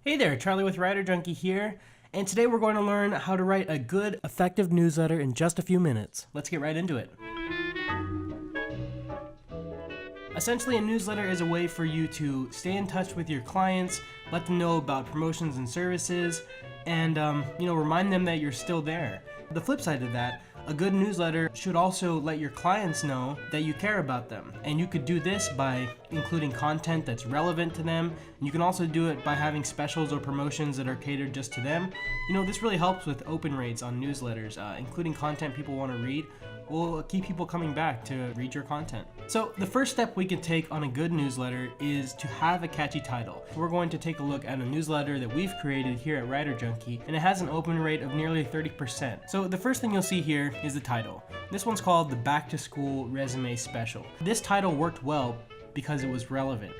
Hey there, Charlie with Writer Junkie here, and today we're going to learn how to write a good, effective newsletter in just a few minutes. Let's get right into it. Essentially, a newsletter is a way for you to stay in touch with your clients, let them know about promotions and services, and remind them that you're still there. The flip side of that, a good newsletter should also let your clients know that you care about them. And you could do this by including content that's relevant to them. And you can also do it by having specials or promotions that are catered just to them. This really helps with open rates on newsletters. Including content people want to read will keep people coming back to read your content. So the first step we can take on a good newsletter is to have a catchy title. We're going to take a look at a newsletter that we've created here at Writer Junkie, and it has an open rate of nearly 30%. So the first thing you'll see here is the title. This one's called the Back to School Resume Special. This title worked well because it was relevant,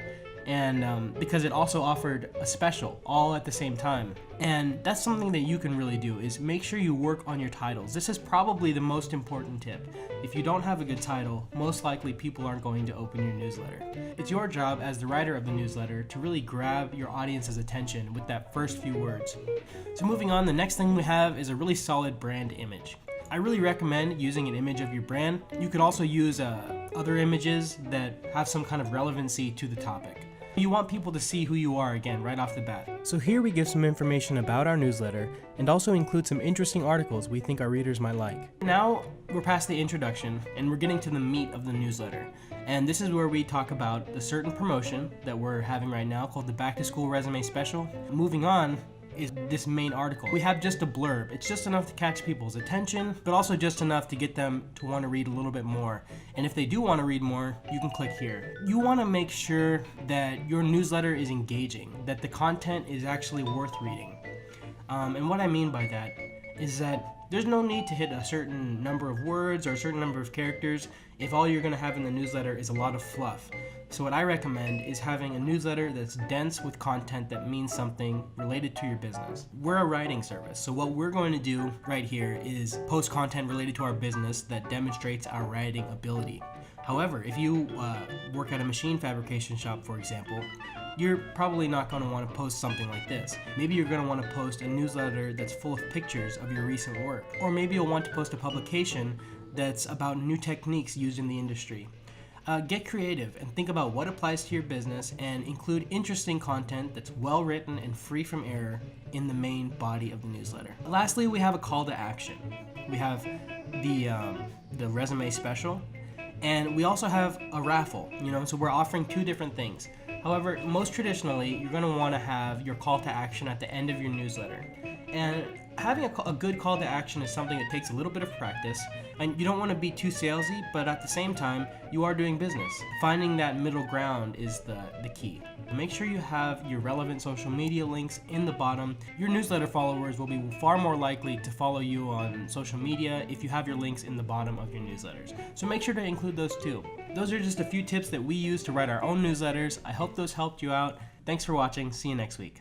and because it also offered a special all at the same time. And that's something that you can really do, is make sure you work on your titles. This is probably the most important tip. If you don't have a good title, most likely people aren't going to open your newsletter. It's your job as the writer of the newsletter to really grab your audience's attention with that first few words. So moving on, the next thing we have is a really solid brand image. I really recommend using an image of your brand. You could also use other images that have some kind of relevancy to the topic. You want people to see who you are again right off the bat. So here we give some information about our newsletter and also include some interesting articles we think our readers might like. Now we're past the introduction and we're getting to the meat of the newsletter. And this is where we talk about the certain promotion that we're having right now called the Back to School Resume Special. Moving on is this main article. We have just a blurb. It's just enough to catch people's attention, but also just enough to get them to want to read a little bit more. And if they do want to read more, you can click here. You want to make sure that your newsletter is engaging, that the content is actually worth reading. And what I mean by that is that there's no need to hit a certain number of words or a certain number of characters if all you're going to have in the newsletter is a lot of fluff. So what I recommend is having a newsletter that's dense with content that means something related to your business. We're a writing service, so what we're going to do right here is post content related to our business that demonstrates our writing ability. However, if you work at a machine fabrication shop, for example, you're probably not going to want to post something like this. Maybe you're going to want to post a newsletter that's full of pictures of your recent work. Or maybe you'll want to post a publication that's about new techniques used in the industry. Get creative and think about what applies to your business and include interesting content that's well written and free from error in the main body of the newsletter. Lastly, we have a call to action. We have the resume special, and we also have a raffle, so we're offering two different things. However, most traditionally, you're going to want to have your call to action at the end of your newsletter. And having a good call to action is something that takes a little bit of practice, and you don't want to be too salesy, but at the same time, you are doing business. Finding that middle ground is the key. Make sure you have your relevant social media links in the bottom. Your newsletter followers will be far more likely to follow you on social media if you have your links in the bottom of your newsletters. So make sure to include those too. Those are just a few tips that we use to write our own newsletters. I hope those helped you out. Thanks for watching. See you next week.